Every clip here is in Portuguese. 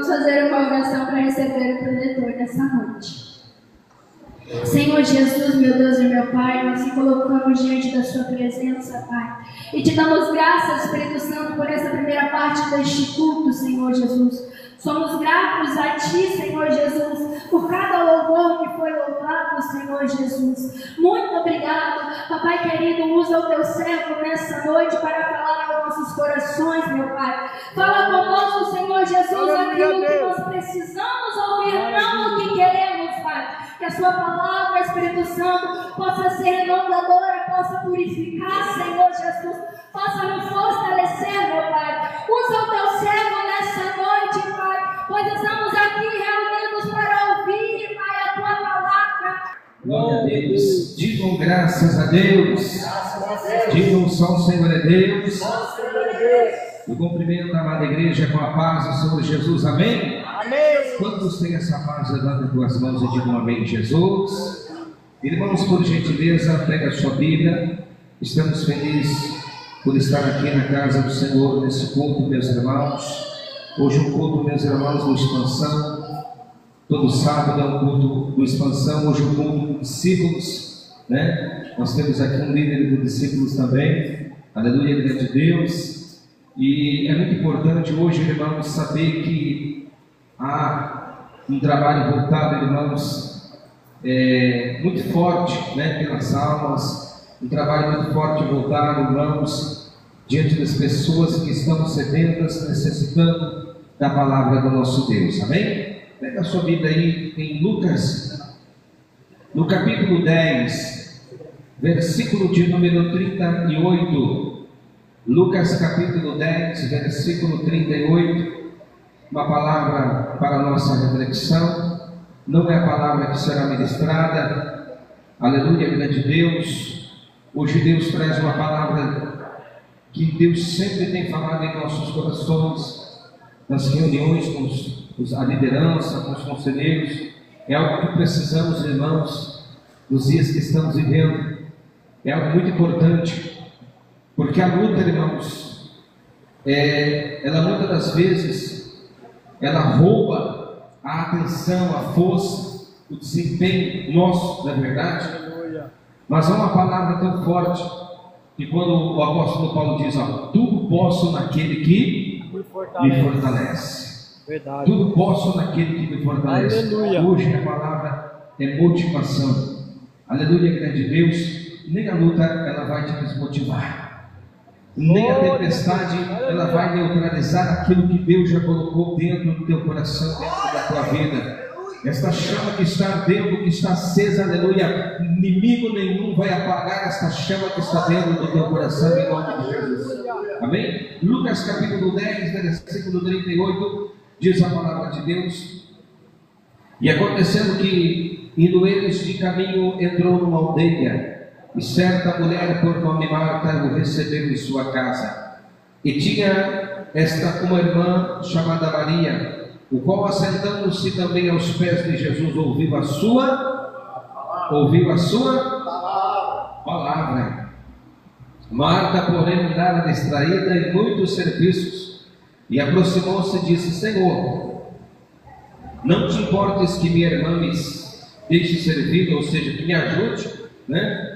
Vamos fazer uma oração para receber o protetor dessa noite. Senhor Jesus, meu Deus e meu Pai, nós se colocamos diante da Sua presença, Pai, e te damos graças, Espírito Santo, por essa primeira parte deste culto, Senhor Jesus. Somos gratos a Ti, Senhor Jesus, por cada louvor que foi louvado, Senhor Jesus. Muito obrigado, Papai querido, usa o Teu servo nessa noite para falar aos nossos corações, meu Pai. Fala conosco, Senhor Jesus, aquilo que nós precisamos ouvir, não o que queremos, Pai. Que a Sua palavra, Espírito Santo, possa ser renovadora, possa purificar, Senhor Jesus, possa nos fortalecer, meu Pai. Usa o Teu servo nessa noite, Pai, pois estamos aqui reunidos para ouvir, Pai, a Tua palavra. Glória a Deus. Digam graças a Deus. Digam só o Senhor é Deus. Eu cumprimento a amada igreja com a paz do Senhor Jesus. Amém? Amém. Quantos têm essa paz? Levanta as tuas mãos e digam amém, Jesus. Irmãos, por gentileza, pega a sua Bíblia. Estamos felizes por estar aqui na casa do Senhor nesse culto, meus irmãos. Hoje um culto, meus irmãos, do Expansão. Todo sábado é um culto do Expansão. Hoje um culto de discípulos, né? Nós temos aqui um líder de discípulos também. Aleluia, grande Deus. E é muito importante hoje, irmãos, saber que há um trabalho voltado, irmãos, muito forte, né, pelas almas, um trabalho muito forte voltado, irmãos, diante das pessoas que estão sedentas, necessitando da palavra do nosso Deus. Amém? Pega a sua Bíblia aí em Lucas, no capítulo 10, versículo de número 38. Lucas capítulo 10, versículo 38, uma palavra para a nossa reflexão. Não é a palavra que será ministrada, aleluia, grande Deus. Hoje Deus traz uma palavra que Deus sempre tem falado em nossos corações, nas reuniões com a liderança, com os conselheiros. É algo que precisamos, irmãos, nos dias que estamos vivendo. É algo muito importante. Porque a luta, irmãos, ela muitas das vezes, ela rouba a atenção, a força, o desempenho nosso, na verdade. Mas há uma palavra tão forte, que quando o apóstolo Paulo diz, ó, tudo posso naquele que me fortalece. Verdade. Tudo posso naquele que me fortalece. Aleluia. Hoje a palavra é motivação. Aleluia, grande Deus. Nem a luta, ela vai te desmotivar. Nem a tempestade, ela vai neutralizar aquilo que Deus já colocou dentro do teu coração, dentro da tua vida. Esta chama que está ardendo, que está acesa, aleluia, inimigo nenhum vai apagar esta chama que está dentro do teu coração, em nome de Jesus. Amém? Lucas capítulo 10, versículo 38, diz a palavra de Deus: e acontecendo que, indo eles de caminho, entrou numa aldeia, e certa mulher por nome Marta o recebeu em sua casa. E tinha esta uma irmã chamada Maria, o qual, assentando-se também aos pés de Jesus, ouviu a sua palavra. Marta, porém, andava distraída em muitos serviços, e aproximou-se e disse: Senhor, não te importes que minha irmã me deixe servir, ou seja, que me ajude, né?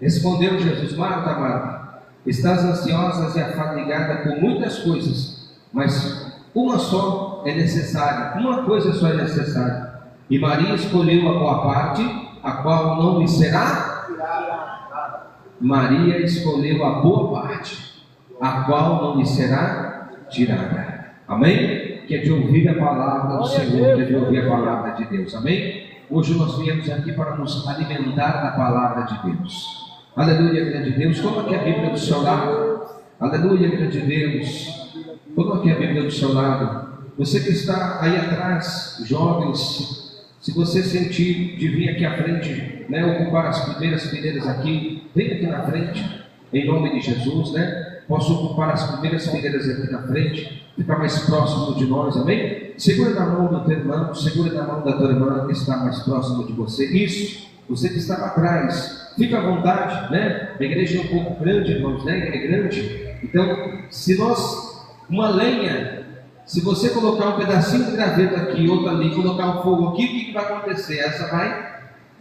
Respondeu Jesus: Marta, Marta, estás ansiosa e afadigada com muitas coisas, mas uma só é necessária, uma coisa só é necessária. E Maria escolheu a boa parte, a qual não lhe será tirada. Maria escolheu a boa parte, a qual não lhe será tirada. Amém? Que é de ouvir a palavra do Senhor, que é de ouvir a palavra de Deus. Amém? Hoje nós viemos aqui para nos alimentar da palavra de Deus. Aleluia, grande Deus. Coloque a Bíblia do seu lado. Aleluia, grande Deus. Coloque a Bíblia do seu lado. Você que está aí atrás, jovens, se você sentir de vir aqui à frente, né, ocupar as primeiras fileiras aqui, vem aqui na frente, em nome de Jesus, né? Posso ocupar as primeiras fileiras aqui na frente, ficar mais próximo de nós, amém? Segura na mão do teu irmão, segura na mão da tua irmã que está mais próximo de você. Isso, você que está atrás. Fica à vontade, né? A igreja é um pouco grande, irmãos, né? É grande. Então, se nós, uma lenha, Se você colocar um pedacinho de graveto aqui, outro ali, colocar um fogo aqui, o que vai acontecer? Essa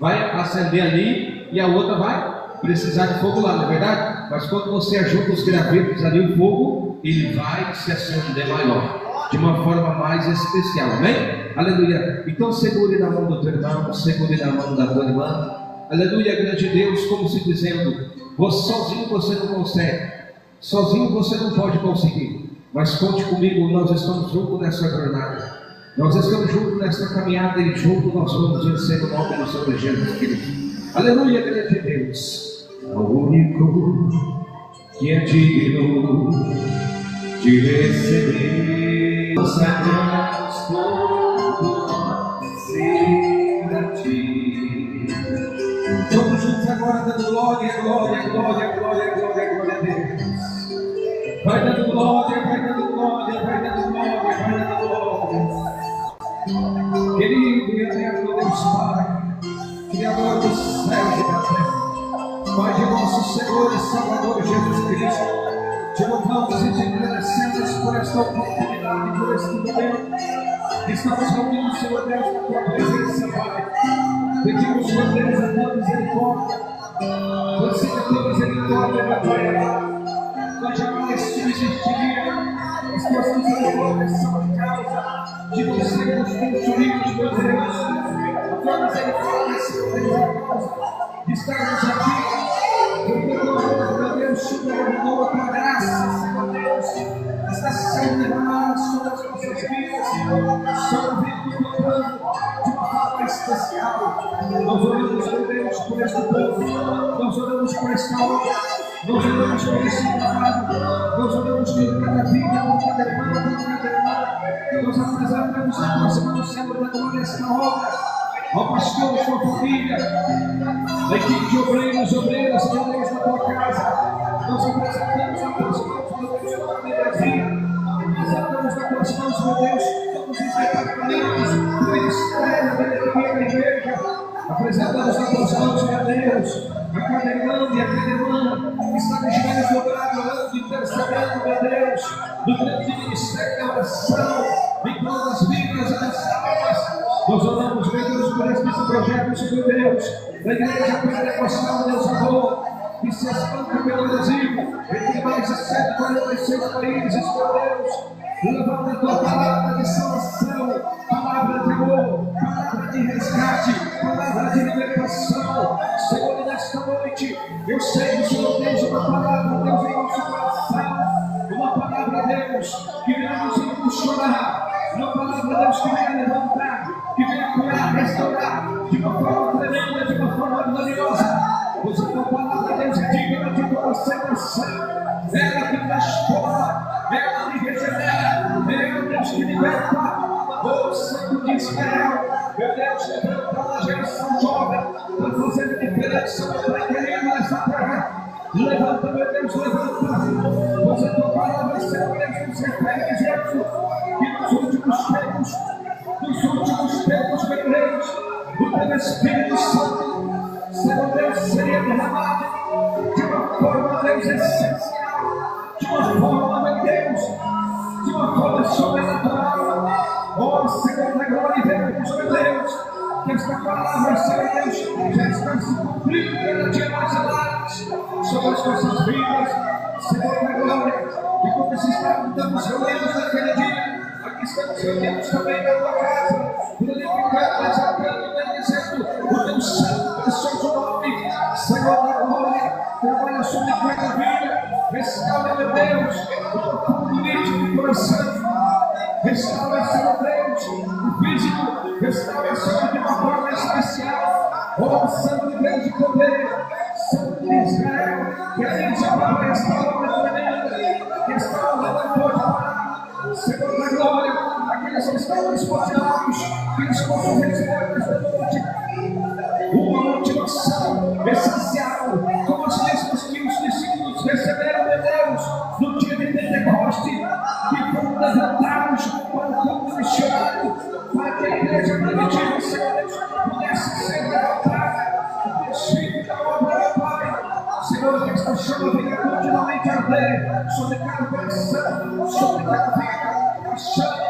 vai acender ali e a outra vai precisar de fogo lá, não é verdade? Mas quando você ajunta os gravetos ali, o fogo, ele vai se acender maior, de uma forma mais especial, amém? Aleluia. Então segure na mão do teu irmão, segure na mão da tua irmã. Aleluia, grande Deus, como se dizendo, sozinho você não consegue, sozinho você não pode conseguir, mas conte comigo, nós estamos juntos nessa jornada, nós estamos juntos nessa caminhada e juntos nós vamos vencer o nome do Senhor Jesus Cristo. Aleluia, grande Deus, o único que é digno de receber os sagrados ser a ti. Vamos juntos agora dando glória, glória, glória, glória, glória, glória a Deus. Vai dando glória, vai dando glória, vai dando glória, vai dando glória. Querido e eterno Deus Pai, Criador dos céus e da terra, Pai de nosso Senhor e Salvador Jesus Cristo, te louvamos e te agradecemos por esta oportunidade, por este momento que estamos reunidos, Senhor Deus, na tua presença, Pai. Pedimos, Senhor Deus, a tua misericórdia, conceda a tua misericórdia, meu Pai. Nós jamais te resistiríamos, as tuas misericórdias são a causa de nós sermos construídos, meu Deus. A tua misericórdia, Senhor Deus, é a causa de estarmos aqui. Porque, meu Deus, superou a tua graça, Senhor Deus, está sendo derramada sobre as nossas vidas, sobre a vida do teu plano, de uma forma especial. Nós oramos, meu Deus, por este povo, nós oramos por esta obra, nós oramos por este trabalho, nós oramos por cada vida, por cada irmã, por cada irmã. Nós apresentamos a nossa mão, Senhor, da glória esta obra. Ó pastor, sua família, a equipe de obreiros, obreiras, meu Deus, na tua casa, nós apresentamos a tuas mãos, meu Deus, toda a membresia, apresentamos a tuas mãos, meu Deus, todos os departamentos, do ministério, da igreja, apresentamos a tuas mãos, meu Deus, a cada irmão e a cada irmã que está de joelhos dobrados, orando, intercedendo, meu Deus, no grande ministério da oração, em todas as vidas das almas. Nós oramos, meu Deus, por este projeto, Senhor Deus, da igreja pentecostal, Deus amor, que se espanta pelo Brasil, entre mais de 146 países, meu Deus, levando a tua palavra de salvação, palavra de amor, palavra de resgate, palavra de libertação. Senhor, nesta noite, eu sei que o Senhor tem uma palavra, Deus, em nosso coração, uma palavra, Deus, que venha nos impulsionar, uma palavra, Deus, que venha levantar, que venha curar, restaurar, de uma forma tremenda, de uma forma gloriosa. Pois a tua palavra, Deus, é digna de toda aceitação. Ela que transforma, ela que regenera, ela, Deus, que liberta. Oh, Santo de Israel, meu Deus, levanta uma geração jovem para fazer diferença, meu Pai querido, nessa terra. Levanta, meu Deus, levanta. Pois a tua palavra, Senhor Deus, nos refere dizendo que nos últimos tempos, meu Deus, o teu Espírito Santo, Senhor Deus, seria derramado de uma forma, Deus, essencial, de uma forma, meu Deus, de uma forma sobrenatural. Oh, Senhor da glória, Deus, meu Deus, que esta palavra, Senhor Deus, já está se cumprindo cada dia mais alados sobre as nossas vidas, Senhor da glória. E como se estamos reunidos naquele dia, aqui estamos reunidos também na tua casa, glorificando, exaltando, bendizendo o teu santo, precioso nome, Senhor da glória. Trabalha sobre cada vida, restaura, meu Deus, o profundo íntimo do coração. Restaura, Senhor Deus, o físico, restaura, Senhor, de uma forma especial. Oh, Santo de Deus de poder, Santo de Israel, que a gente amava esta obra tremenda, que esta obra não pode parar. Senhor da glória, aqueles que estão esforçados, que eles possam receber esta noite uma motivação essencial, como as mesmas que os discípulos receberam de Deus no dia de Pentecoste, que foram levantados para o campo missionário, para que a igreja primitiva, Senhor Deus, pudesse ser levantada, desfile da obra do Pai. Senhor, que esta chama venha continuamente a arder sobre cada coração, sobre cada vida, a chama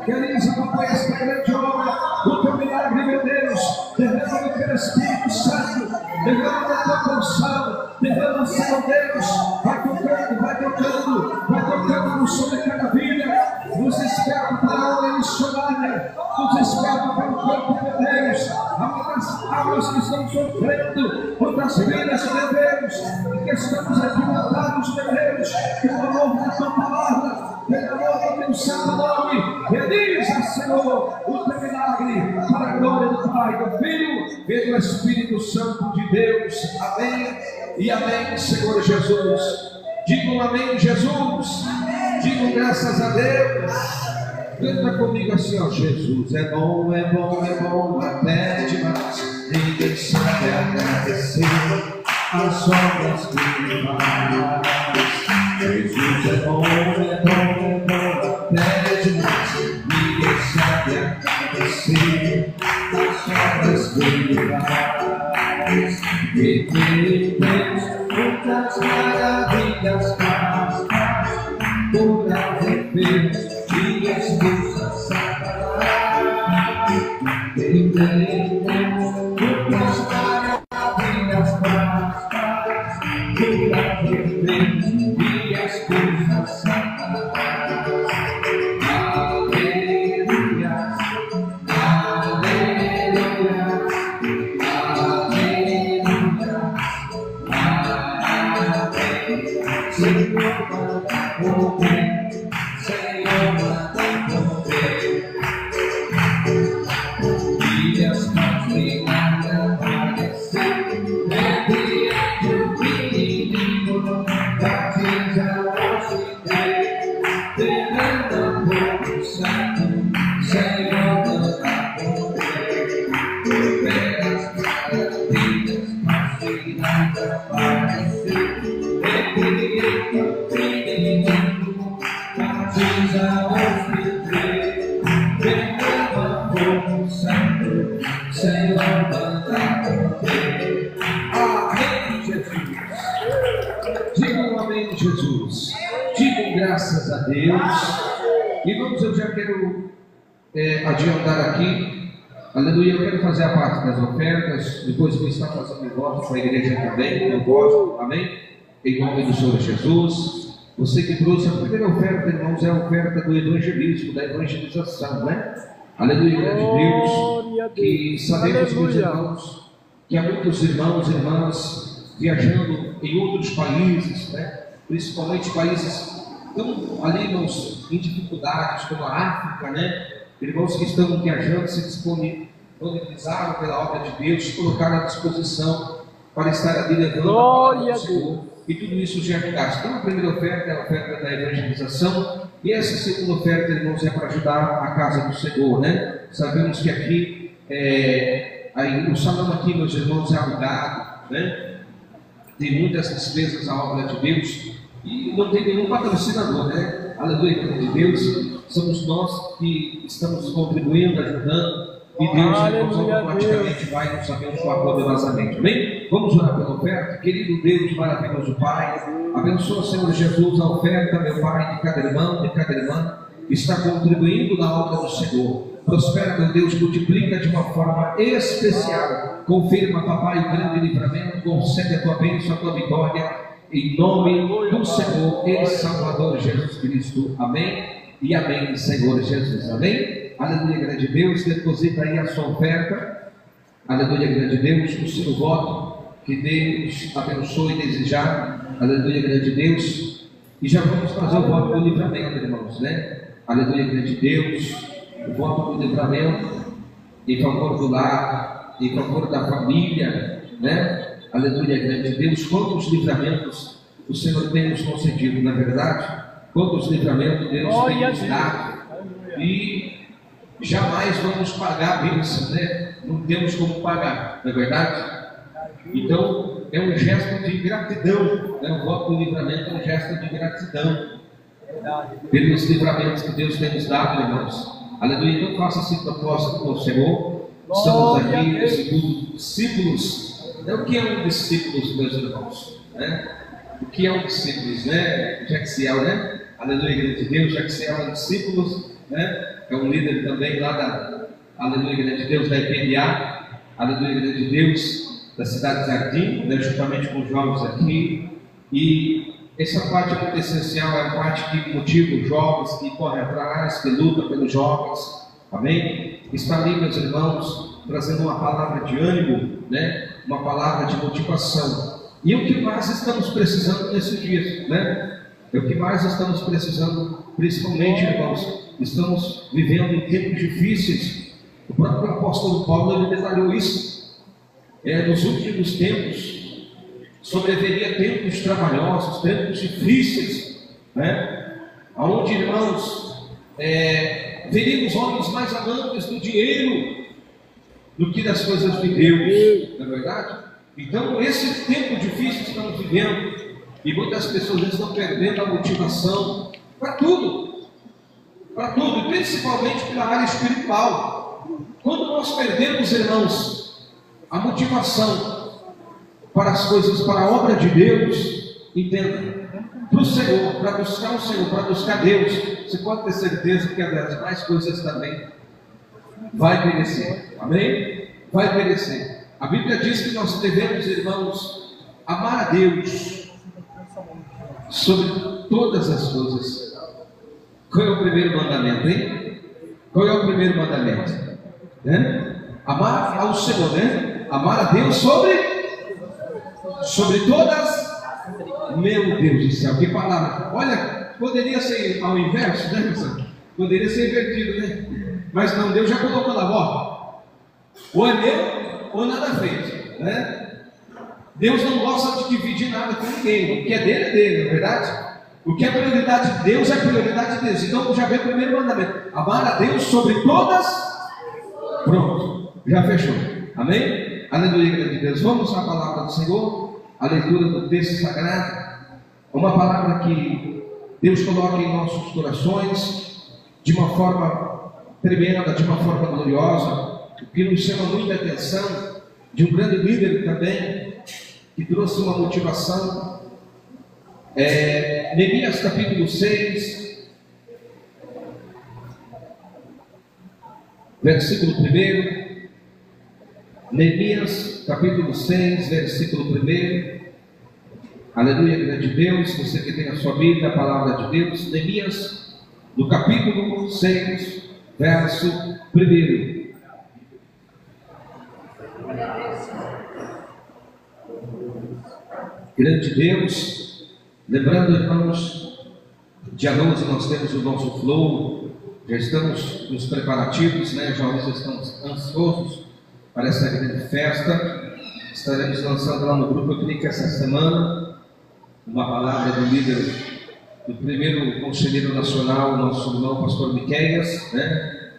Realiza, papai, esta grande obra, o teu milagre, meu Deus. Derrama o teu Espírito Santo, derrama a tua porção, derrama, Senhor Deus. Vai tocando sobre cada vida. Nos escapa para a obra missionária, nos escapa para o campo de Deus. Há muitas almas que estão sofrendo, muitas vidas, meu Deus, e que estamos aqui montados, meu Deus, pelo amor da tua palavra, pelo amor do teu santo nome. Realiza, Senhor, o teu milagre para a glória do Pai, do Filho e do Espírito Santo de Deus. Amém e amém, Senhor Jesus. Digam amém, Jesus. Digam graças a Deus. Canta comigo assim, ó. Jesus é bom, é bom, é bom, até demais. Ninguém sabe agradecer as obras que ele faz. Jesus é bom, é bom, é bom, até demais. Ninguém sabe agradecer as obras que ele faz. E tem muitas maravilhas faz. Por arrepender e expulsa Satanás. Ele tem muitas maravilhas faz. Por arrepender e expulsa Satanás. Aleluia, aleluia, aleluia. Senhor, Senhor, manda poder, e as mãos de nada aparecer, entre o menino, batiza o Senhor, derrama fogo santo, Senhor, manda poder, pelas maravilhas, mãos de nada aparecer, entre o menino, batiza o Filho, derrama fogo santo, Senhor, manda poder. Amém, Jesus. Digam amém, Jesus. Digam graças a Deus. Irmãos, eu já quero adiantar aqui. Aleluia, eu quero fazer a parte das ofertas. Depois vou estar fazendo o voto com a igreja também. Eu gosto, amém? Em nome do Senhor Jesus. Você que trouxe a primeira oferta, irmãos, é a oferta do evangelismo, da evangelização, né? Aleluia, de Deus, que sabemos, meus irmãos, que há muitos irmãos e irmãs viajando em outros países, né? Principalmente países tão ali, irmãos, em dificuldades, como a África, né? Irmãos que estão viajando, se disponibilizaram pela obra de Deus, se colocaram à disposição para estar ali levando a palavra do Senhor. E tudo isso gera um gasto. Então a primeira oferta é a oferta da evangelização. E essa segunda oferta, irmãos, é para ajudar a casa do Senhor, né? Sabemos que aqui, o salão aqui, meus irmãos, é alugado, né? Tem muitas despesas à obra de Deus. E não tem nenhum patrocinador, né? Aleluia, de Deus. Somos nós que estamos contribuindo, ajudando. E Deus automaticamente vai nos abençoar poderosamente. Amém? Vamos orar pela oferta. Querido Deus, maravilhoso Pai, abençoa, Senhor Jesus, a oferta, meu Pai, de cada irmão, de cada irmã que está contribuindo na obra do Senhor. Prospera, meu Deus, multiplica de uma forma especial. Confirma, papai, o grande livramento. Concede a tua bênção, a tua vitória, em nome do Senhor e Salvador Jesus Cristo. Amém e amém, Senhor Jesus. Amém? Aleluia, grande Deus. Deposita aí a sua oferta. Aleluia, grande Deus, o seu voto. Que Deus abençoe e desejar. Aleluia, grande Deus. E já vamos fazer o voto do livramento, irmãos, né? Aleluia, grande Deus. O voto do livramento em favor do lar, em favor da família, né? Aleluia, grande Deus. Quantos livramentos o Senhor tem nos concedido, na verdade? Quantos livramentos Deus tem nos dado? E jamais vamos pagar a bênção, né? Não temos como pagar, não é verdade? Então, é um gesto de gratidão, né? O voto do livramento é um gesto de gratidão pelos livramentos que Deus tem nos dado, irmãos. Aleluia. Então, faça esse propósito com o Senhor. Estamos aqui nesse culto, discípulos. O que é um discípulo, meus irmãos? Né? O que é um discípulo, né? Jaxiel, né? Aleluia, grande Deus. Jaxiel é um discípulo, né? é um líder também lá da Aleluia Igreja de Deus, da IPDA, Aleluia Igreja de Deus, da cidade de Jardim, né, juntamente com os jovens aqui. E essa parte é muito essencial, é a parte que motiva os jovens, que corre atrás, que luta pelos jovens, amém? Está ali, meus irmãos, trazendo uma palavra de ânimo, né? Uma palavra de motivação. E o que mais estamos precisando nesses dias, né? É o que mais estamos precisando, principalmente, irmãos, estamos vivendo em tempos difíceis. O próprio apóstolo Paulo, ele detalhou isso. Nos últimos tempos, sobreviria tempos trabalhosos, tempos difíceis, né? Onde, irmãos, veríamos homens mais amantes do dinheiro do que das coisas de Deus, não é verdade? Então, esse tempo difícil que estamos vivendo, e muitas pessoas estão perdendo a motivação para tudo, e principalmente pela área espiritual. Quando nós perdemos, irmãos, a motivação para as coisas, para a obra de Deus, entenda, para o Senhor, para buscar o Senhor, para buscar Deus, você pode ter certeza que as demais coisas também vai perecer, amém? Vai perecer. A Bíblia diz que nós devemos, irmãos, amar a Deus sobre todas as coisas. Qual é o primeiro mandamento, hein? Qual é o primeiro mandamento? Amar ao Senhor, né? Amar a Deus sobre todas. Meu Deus do céu, que palavra! Olha, poderia ser ao inverso, né, pessoal? Poderia ser invertido, né? Mas não, Deus já colocou lá, ó. Ou é meu, ou nada feito, né? Deus não gosta de dividir nada com ninguém. O que é dele, não é verdade? O que é prioridade de Deus é prioridade de Deus. Então já vem o primeiro mandamento: amar a Deus sobre todas. Pronto, já fechou. Amém? Aleluia, igreja de Deus. Vamos à palavra do Senhor, a leitura do texto sagrado. Uma palavra que Deus coloca em nossos corações de uma forma tremenda, de uma forma gloriosa, que nos chama muita atenção, de um grande líder também, que trouxe uma motivação. Neemias capítulo 6, versículo 1. Neemias capítulo 6, versículo 1. Aleluia, grande Deus. Você que tem a sua Bíblia, a palavra de Deus. Neemias, no capítulo 6, verso 1. Grande Deus. Lembrando, irmãos, dia 12 nós temos o nosso flow. Já estamos nos preparativos, né? Jovens estamos ansiosos para essa grande festa. Estaremos lançando lá no grupo. Eu creio que essa semana uma palavra do líder, do primeiro conselheiro nacional, nosso irmão pastor Miqueias, né?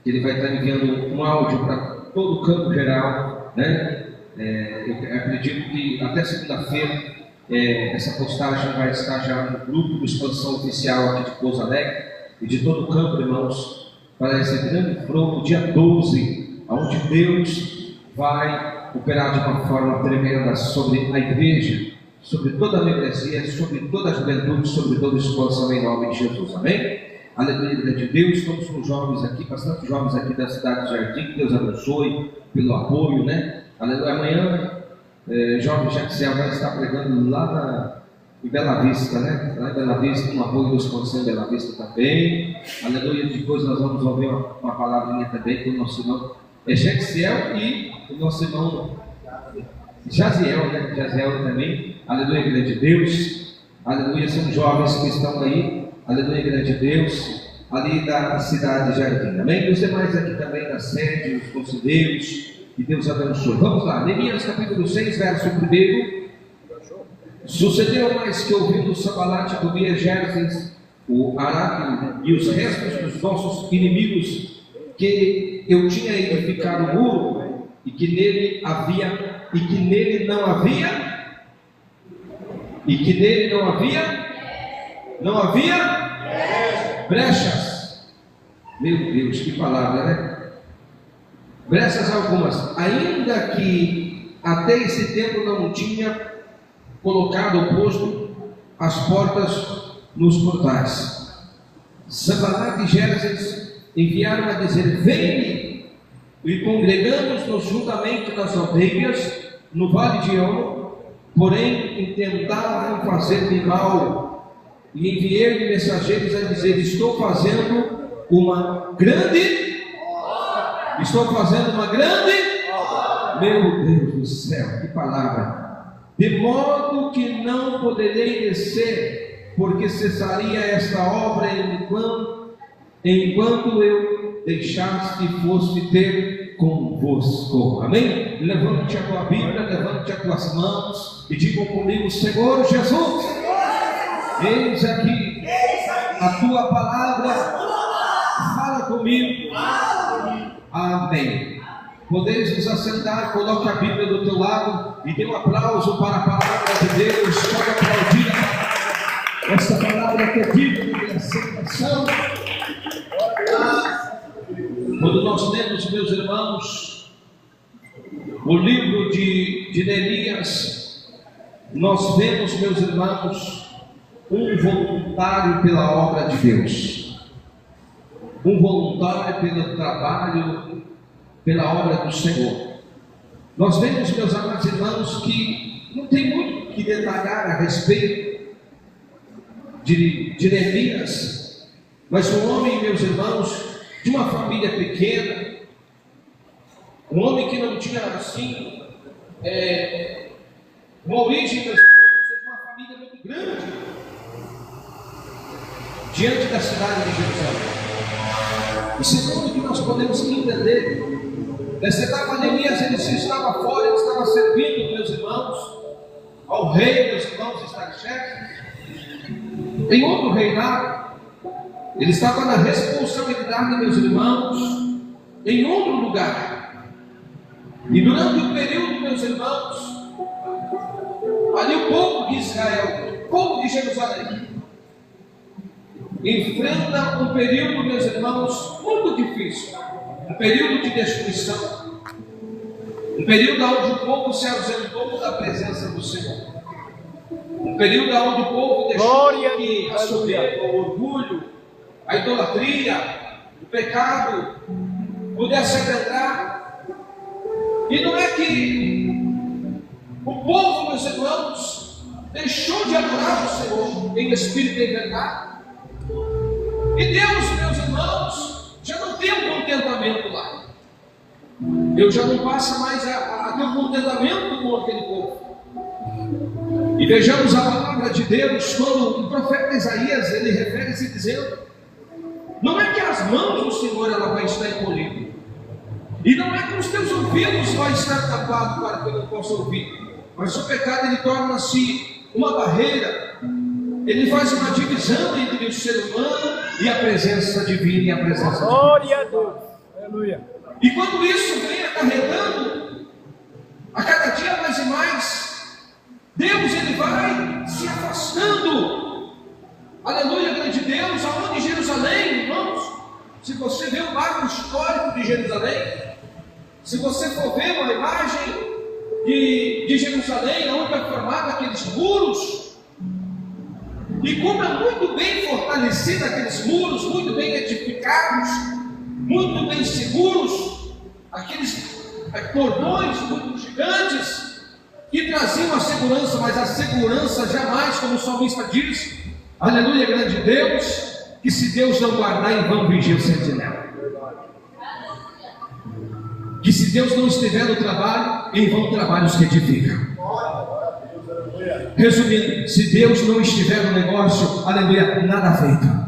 Ele vai estar enviando um áudio para todo o campo geral, né? Eu acredito que até segunda-feira essa postagem vai estar já no grupo de exposição oficial aqui de Pouso Alegre e de todo o campo, irmãos, para esse grande flow, dia 12, onde Deus vai operar de uma forma tremenda sobre a igreja, sobre toda a membresia, sobre toda a juventude, sobre toda a exposição em nome de Jesus, amém? Aleluia de Deus. Estamos com jovens aqui, bastante jovens aqui da cidade de Jardim, que Deus abençoe pelo apoio, né? Aleluia. Amanhã, jovem Jaxiel vai estar pregando lá em Bela Vista, né? Lá em Bela Vista, um apoio dos conselhos em Bela Vista também. Aleluia. Depois nós vamos ouvir uma palavrinha também com o nosso irmão Jaxiel e o nosso irmão Jaziel, né? Jaziel também. Aleluia, grande Deus. Aleluia, são jovens que estão aí. Aleluia, grande Deus. Ali da cidade de Jardim. Amém? E os demais aqui também da sede, os conselheiros. Que Deus abençoe. Vamos lá, Neemias capítulo 6, verso 1. Sucedeu mais que ouvindo Sambalate, Tobias, Gerses, o Araque e os restos dos nossos inimigos, que eu tinha edificado o muro e que nele não havia brechas. Meu Deus, que palavra, né? Brechas algumas, ainda que até esse tempo não tinha colocado ou posto as portas nos portais. Sambalate e Gerses enviaram a dizer: vem-me. E congregamos-nos juntamente nas aldeias, no vale de Ono, porém intentaram fazer-me mal. E enviei-lhe mensageiros a dizer: estou fazendo uma grande obra. Estou fazendo uma grande obra. Meu Deus do céu, que palavra! De modo que não poderei descer, porque cessaria esta obra enquanto eu deixasse e fosse ter convosco. Amém? Levante a tua Bíblia, levante as tuas mãos e digam comigo: Senhor Jesus, eis aqui a tua palavra, fala comigo. Amém. Podeis nos assentar, coloque a Bíblia do teu lado e dê um aplauso para a palavra de Deus. Pode aplaudir a palavra. Esta palavra que é digna de aceitação. Quando nós lemos, meus irmãos, o livro de Neemias, nós vemos, meus irmãos, um voluntário pela obra de Deus, um voluntário pelo trabalho, pela obra do Senhor. Nós vemos, meus amados irmãos, que não tem muito que detalhar a respeito de Neemias, mas um homem, meus irmãos, de uma família pequena, um homem que não tinha assim uma origem, meus irmãos, de uma família muito grande diante da cidade de Jerusalém. E segundo que nós podemos entender, nessa etapa Neemias, ele estava fora, ele estava servindo, meus irmãos, ao rei, meus irmãos, Estarxerxes, em outro reinado. Ele estava na responsabilidade, meus irmãos, em outro lugar. E durante o período, meus irmãos, ali o povo de Israel, o povo de Jerusalém, enfrenta um período, meus irmãos, muito difícil. Um período de destruição. Um período onde o povo se ausentou da presença do Senhor. Um período onde o povo deixou que a soberba, o orgulho, a idolatria, o pecado pudesse entrar. E não é que o povo, meus irmãos, deixou de adorar o Senhor em espírito e em verdade. E Deus, meus irmãos, já não tem um contentamento lá. Deus já não passa mais a ter um contentamento com aquele povo. E vejamos a palavra de Deus quando o profeta Isaías, ele refere-se dizendo: não é que as mãos do Senhor ela vai estar encolhida, e não é que os teus ouvidos vai estar tapados para que eu não possa ouvir, mas o pecado ele torna-se uma barreira, ele faz uma divisão entre o ser humano e a presença divina e a presença de Deus. Glória a Deus, aleluia. E quando isso vem acarretando, a cada dia mais e mais, Deus ele vai se afastando. Aleluia, grande Deus, aonde Jerusalém, irmãos, se você vê o marco histórico de Jerusalém, se você for ver uma imagem de Jerusalém, onde é formado aqueles muros, e como é muito bem fortalecido aqueles muros, muito bem edificados, muito bem seguros, aqueles cordões muito gigantes, que traziam a segurança, mas a segurança jamais, como o salmista diz, aleluia, grande Deus, que se Deus não guardar, em vão vigia o sentinela. Que se Deus não estiver no trabalho, em vão trabalham os que edificam. Resumindo, se Deus não estiver no negócio, aleluia, nada feito.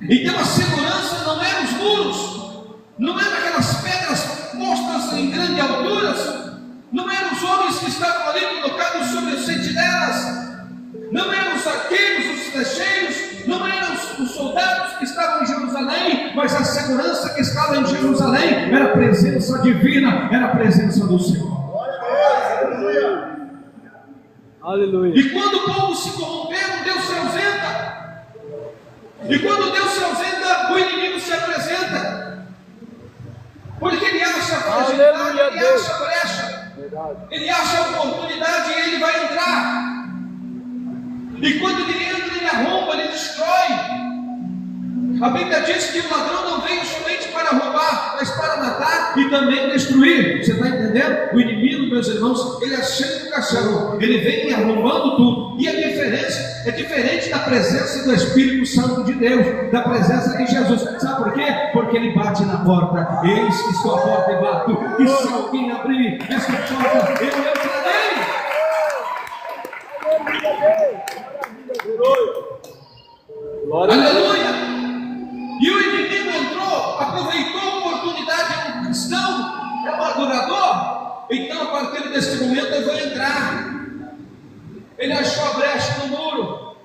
Então a segurança não é nos muros, não é naquelas pedras postas em grandes alturas, não eram os homens que estavam ali colocados sobre as sentinelas, não eram os arqueiros, os flecheiros, não eram os soldados que estavam em Jerusalém, mas a segurança que estava em Jerusalém era a presença divina, era a presença do Senhor. Aleluia. E quando o povo se corromperam, Deus se ausenta. E quando Deus se ausenta, o inimigo se apresenta. Porque ele acha fragilidade, ele acha brecha, ele acha oportunidade e ele vai entrar. E quando ele entra, ele arromba, ele destrói. A Bíblia diz que o ladrão não veio somente para roubar, mas para matar e também destruir. Você está entendendo? O inimigo, meus irmãos, ele é cheio de cachorro, ele vem arrombando tudo. E a diferença é diferente da presença do Espírito Santo de Deus, da presença de Jesus. Sabe por quê? Porque ele bate na porta. Eis que estou à porta e bato. E se alguém abrir essa porta, eu entrarei. Aleluia! E o inimigo entrou, aproveitou a oportunidade, é um cristão, é um adorador. Então, a partir desse momento, eu vou entrar. Ele achou a brecha no muro.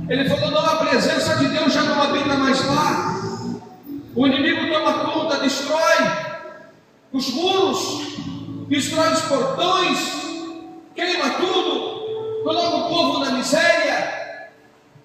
Ele falou: não, a presença de Deus já não habita mais lá. O inimigo toma conta, destrói os muros, destrói os portões, queima tudo, coloca o povo na miséria,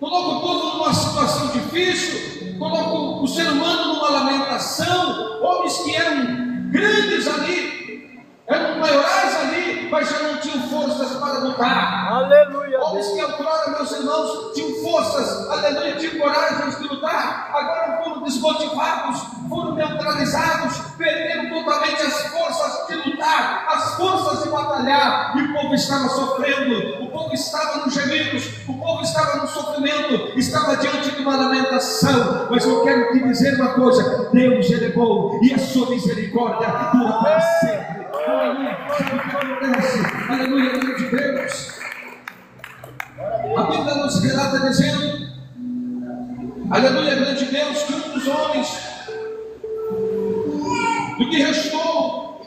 coloca o povo numa situação difícil, coloca o ser humano numa lamentação. Homens que eram grandes ali, eram maiorais ali, mas já não tinham forças para lutar. Aleluia. Homens que outrora, meus irmãos, tinham forças, aleluia, tinham coragem de lutar, agora foram desmotivados, foram neutralizados, perderam totalmente as forças de lutar, as forças de batalhar. E o povo estava sofrendo, o povo estava nos gemidos, o povo estava no sofrimento, estava diante de uma lamentação. Mas eu quero te dizer uma coisa: Deus ele é bom e a sua misericórdia dura para sempre. Aleluia, sabe o que acontece? Aleluia, em nome de Deus. A Bíblia nos relata dizendo, aleluia, grande Deus, que um dos homens, do que restou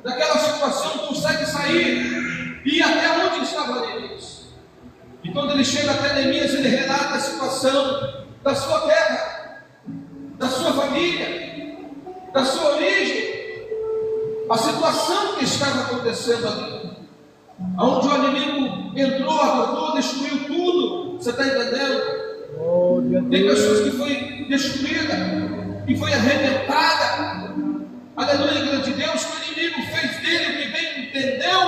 daquela situação, consegue sair e ir até onde estava Neemias. E quando ele chega até Neemias, ele relata a situação da sua terra, da sua família, da sua origem, a situação que estava acontecendo ali, onde o inimigo entrou, abordou, destruiu tudo. Você está entendendo? Tem pessoas que foi destruída, que foi arrebentada. Aleluia, grande Deus, que o inimigo fez dele o que bem entendeu,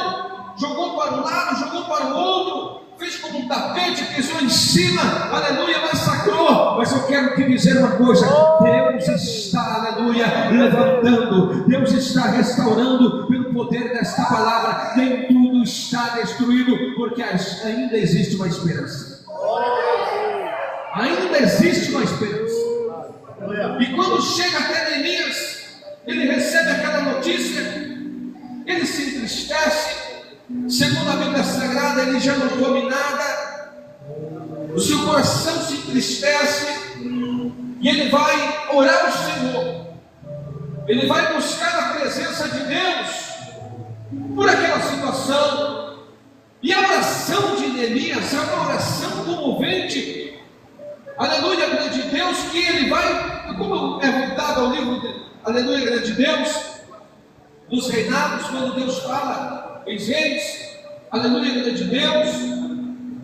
jogou para um lado, jogou para o outro, fez como um tapete, pisou em cima, aleluia, massacrou. Mas eu quero te dizer uma coisa: Deus está, aleluia, levantando, Deus está restaurando pelo poder desta palavra. Nem tudo está destruído, porque ainda existe uma esperança. Ainda existe uma esperança. E quando chega até Neemias, ele recebe aquela notícia, ele se entristece. Segundo a Bíblia Sagrada, ele já não come nada, o seu coração se entristece, e ele vai orar ao Senhor, ele vai buscar a presença de Deus por aquela situação. E a oração de Neemias é uma oração comovente, aleluia, grande Deus, que ele vai, como é voltado ao livro de, aleluia, grande Deus, dos reinados, quando Deus fala em reis, aleluia, grande Deus,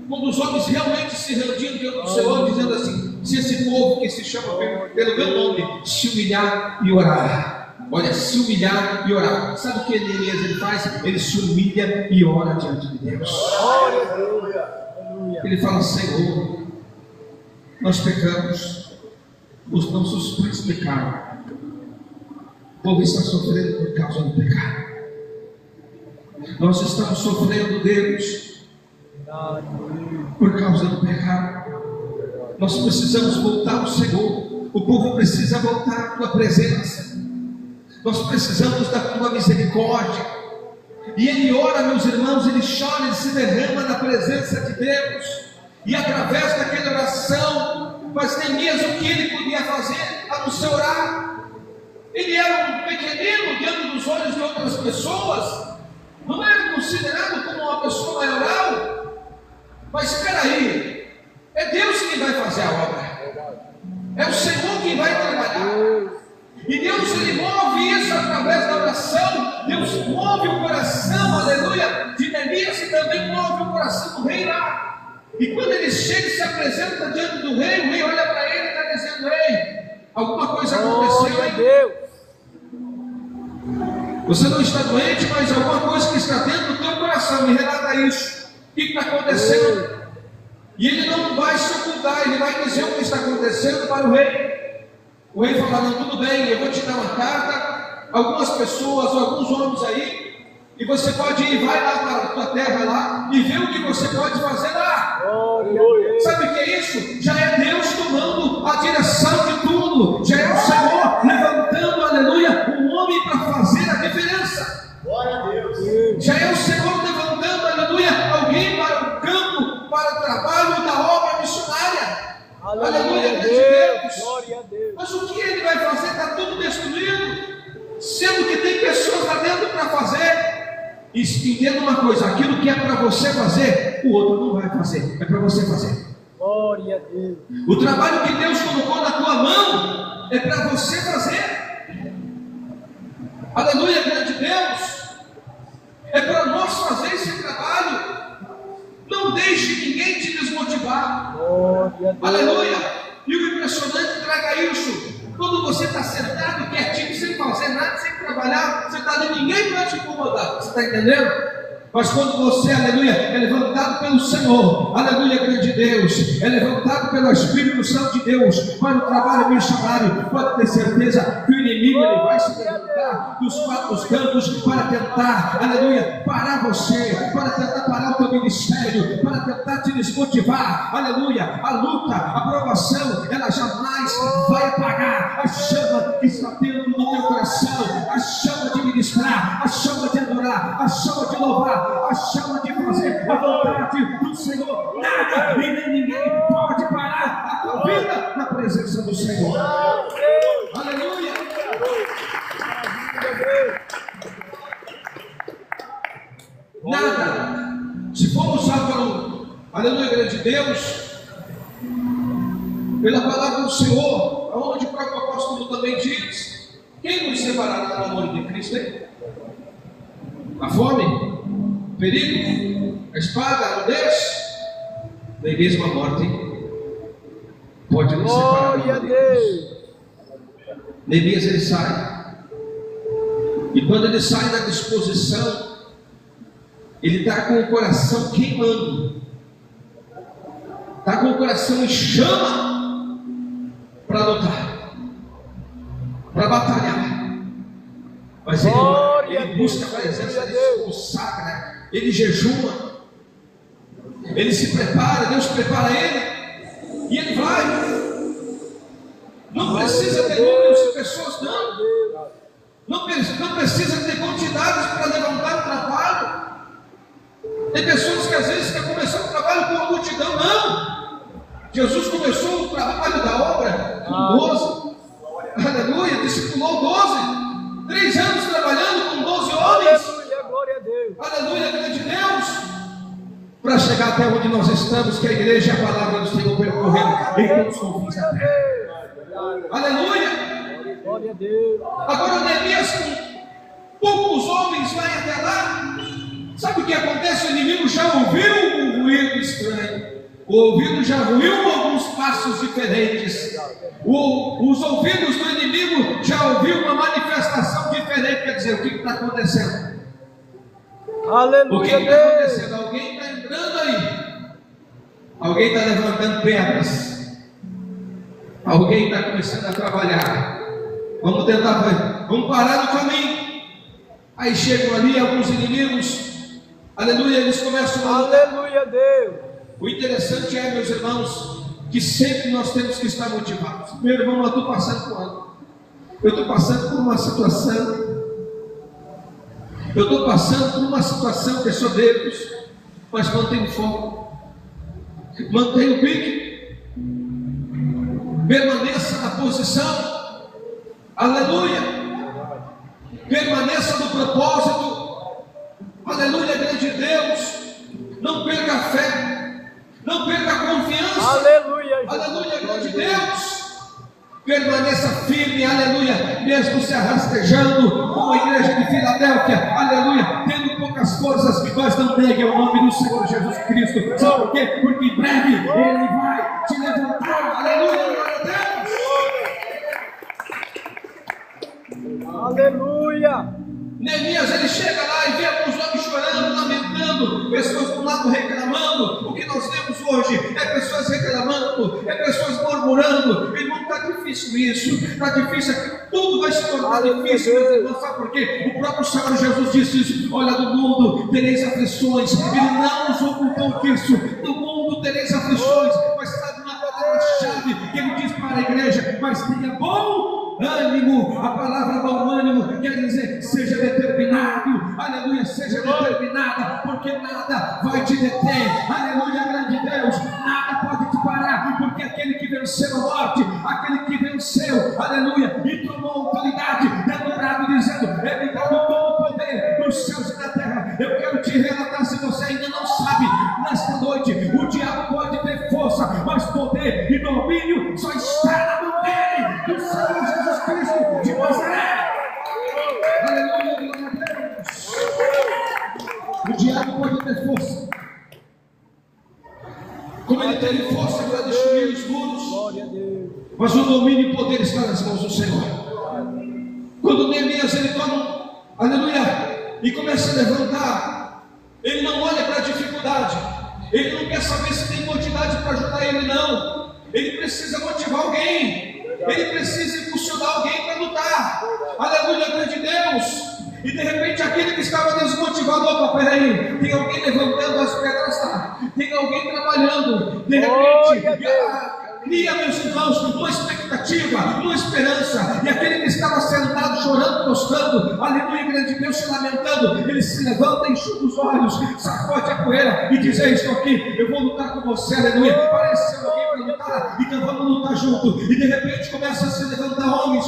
quando os homens realmente se reuniam diante do Senhor, dizendo assim: se esse povo que se chama pelo meu nome se humilhar e orar. Olha, se humilhar e orar. Sabe o que Neemias ele faz? Ele se humilha e ora diante de Deus. Ele fala: Senhor, nós pecamos, os nossos pais pecaram, o povo está sofrendo por causa do pecado. Nós estamos sofrendo, Deus, por causa do pecado. Nós precisamos voltar ao Senhor. O povo precisa voltar à tua presença. Nós precisamos da tua misericórdia. E ele ora, meus irmãos, ele chora, ele se derrama na presença de Deus. E através daquela oração, mas Neemias, o que ele podia fazer a não ser orar? Ele era um pequenino diante dos olhos de outras pessoas, não era considerado como uma pessoa maioral. Mas espera aí, é Deus quem vai fazer a obra, é o Senhor quem vai trabalhar. E Deus ele move isso através da oração. Deus move o coração, aleluia, de Neemias, e também move o coração do rei lá. E quando ele chega e se apresenta diante do rei, o rei olha para ele e está dizendo: ei, alguma coisa aconteceu, hein? Deus. Você não está doente, mas alguma coisa que está dentro do teu coração, me relata isso. O que está acontecendo? E ele não vai se ocultar, ele vai dizer o que está acontecendo para o rei. O rei fala: não, tudo bem, eu vou te dar uma carta, algumas pessoas, alguns homens aí, e você pode ir, vai lá para a tua terra lá, e ver o que você pode fazer lá. Sabe o que é isso? Já é Deus tomando a direção de tudo, já é o Senhor levantando, aleluia, um homem para fazer a diferença. Glória a Deus. Já é o Senhor levantando, aleluia, alguém para o campo, para o trabalho da obra missionária. Aleluia, Glória a Deus. Mas o que ele vai fazer? Está tudo destruído, sendo que tem pessoas lá dentro para fazer. E entenda uma coisa: aquilo que é para você fazer, o outro não vai fazer, é para você fazer. Glória a Deus. O trabalho que Deus colocou na tua mão é para você fazer. Aleluia, grande Deus. É para nós fazer esse trabalho. Não deixe ninguém te desmotivar. Aleluia. E o impressionante, traga isso. Quando você está sentado, quietinho, sem fazer nada, sem trabalhar, você está ali, ninguém vai te incomodar. Você está entendendo? Mas quando você, aleluia, é levantado pelo Senhor, aleluia, grande Deus, é levantado pelo Espírito Santo de Deus para o trabalho missionário, pode ter certeza que o inimigo ele vai se levantar dos quatro cantos para tentar, aleluia, parar você, para tentar parar o teu ministério, para tentar te desmotivar. Aleluia. A luta, a provação, ela jamais vai apagar a chama que está dentro do teu coração, a chama de ministrar, a chama de adorar, a chama de louvar, a chama de fazer a vontade do Senhor. Nada e nem ninguém pode parar a tua vida na presença do Senhor. Aleluia. Nada. Se formos lá para o aleluia, grande Deus, pela palavra do Senhor, aonde o próprio apóstolo também diz: quem nos separará do amor de Cristo? Hein? A fome, o perigo, a espada, a nudez, nem mesmo a morte pode nos separar do amor de Deus. Neemias ele sai, e quando ele sai da disposição, ele está com o coração queimando, está com o coração em chama para lutar, para batalhar. Mas ele busca a presença, ele se consagra, ele jejuma, ele se prepara, Deus prepara ele, e ele vai. Não precisa ter números de pessoas, não precisa ter quantidades para levantar o trabalho. Tem pessoas que às vezes estão começando o trabalho com a multidão. Não! Jesus começou o trabalho da obra com 12. Aleluia, discipulou 12. 3 anos trabalhando com 12 homens. Aleluia, glória a Deus. Aleluia, grande Deus. Para chegar até onde nós estamos, que a igreja é a palavra do Senhor percorrendo em todos os confins da terra. Aleluia. Glória a Deus. Agora Neemias com poucos homens vai até lá. Sabe o que acontece? O inimigo já ouviu um ruído estranho. O ouvido já ouviu alguns passos diferentes. Os ouvidos do inimigo já ouviu uma manifestação diferente. Quer dizer, o que está acontecendo? Aleluia. O que está acontecendo? Alguém está entrando aí. Alguém está levantando pedras. Alguém está começando a trabalhar. Vamos tentar ver. Vamos parar no caminho. Aí chegam ali alguns inimigos. Aleluia, eles começam a lutar. Aleluia, Deus. O interessante é, meus irmãos, que sempre nós temos que estar motivados. Meu irmão, eu estou passando por algo. Eu estou passando por uma situação. Eu estou passando por uma situação que é só Deus. Mas mantenha o foco. Mantenha o pique. Permaneça na posição. Aleluia. Permaneça no propósito. Aleluia, grande Deus. Não perca a fé. Não perca a confiança. Aleluia, aleluia, grande Deus. Permaneça firme, aleluia. Mesmo se arrastejando, como a igreja de Filadélfia, aleluia. Tendo poucas forças, mas não negue o nome do Senhor Jesus Cristo. Sabe por quê? Porque em breve Ele vai te levantar. Aleluia, glória a Deus. Aleluia. Neemias ele chega lá e vê alguns homens chorando, lamentando, pessoas do lado reclamando. O que nós temos hoje é reclamando, é pessoas murmurando. Irmão, está difícil isso, está difícil aquilo, tudo vai se tornar difícil. Mas sabe por quê? O próprio Senhor Jesus disse isso: olha, no mundo tereis aflições. Ele não nos ocultou disso. No mundo tereis aflições, mas sabe uma palavra-chave que ele diz para a igreja: mas tenha bom ânimo. A palavra bom ânimo quer dizer seja determinado, aleluia, seja determinada, porque nada vai te deter, aleluia, grande Deus, nada pode te parar, porque aquele que venceu a morte, aquele que venceu, aleluia, e tomou autoridade, declarado dizendo: é me dado todo o poder nos céus e na terra. Eu quero te relatar, se você ainda não sabe, nesta noite o diabo pode ter força, mas poder e domínio só está na mão dele, do Senhor Jesus Cristo de Nazaré. Aleluia, glória a Deus. O diabo pode ter força, como ele teve força para destruir os muros, mas o domínio e o poder está nas mãos do Senhor. Quando Neemias ele toma, aleluia, e começa a levantar, ele não olha para a dificuldade, ele não quer saber se tem quantidade para ajudar ele, não. Ele precisa motivar alguém, ele precisa impulsionar alguém para lutar, aleluia, grande Deus. E de repente aquele que estava desmotivado: opa, peraí, tem alguém levantando as pedras, tá? Tem alguém trabalhando, de repente, cria, meus irmãos, uma expectativa, uma esperança. E aquele que estava sentado, chorando, prostrando, aleluia, grande Deus, se lamentando, ele se levanta, enxuga os olhos, sacode a poeira e diz: estou aqui, eu vou lutar com você, aleluia. Parece ser alguém para lutar, então vamos lutar junto. E de repente começa a se levantar homens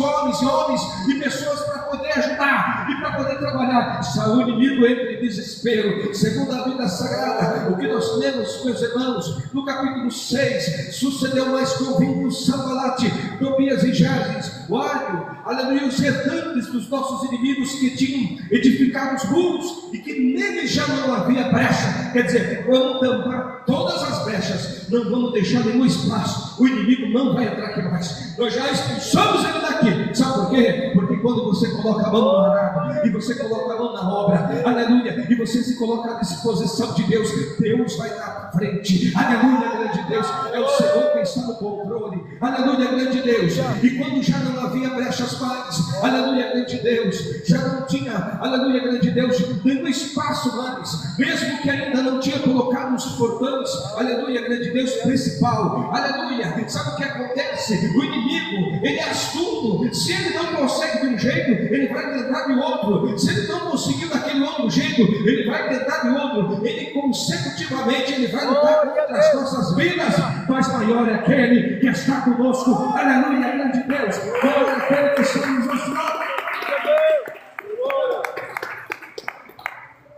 e pessoas para poder ajudar e para poder trabalhar. Está o inimigo entra em desespero. Segundo a Bíblia Sagrada, o que nós lemos, meus irmãos, no capítulo 6, sucedeu mais que ouvindo Sanbalate, Tobias e Gesem, o Árbio, aleluia, os restantes dos nossos inimigos que tinham edificado os muros e que nele já não havia brecha. Quer dizer, vamos tampar todas as brechas, não vamos deixar nenhum espaço, o inimigo não vai entrar aqui mais. Nós já expulsamos ele daqui. Sabe por quê? Porque quando você coloca a mão no arado e você coloca a mão na obra, aleluia, e você se coloca à disposição de Deus, Deus vai na frente, aleluia, grande Deus, é o Senhor quem está no controle, aleluia, grande Deus. E quando já não havia brechas mais, aleluia, grande Deus, já não tinha, aleluia, grande Deus, nenhum espaço mais, mesmo que ainda não tinha colocado os portões, aleluia, grande Deus, principal, aleluia. Sabe o que acontece? O inimigo, ele é astuto. Se ele não consegue de um jeito, ele vai tentar de outro. Se ele não conseguiu daquele outro jeito, ele vai tentar de outro. Ele consecutivamente, ele vai lutar contra as nossas vidas, mas maior é aquele que está conosco, aleluia, grande Deus, maior é aquele que está nos mostrando.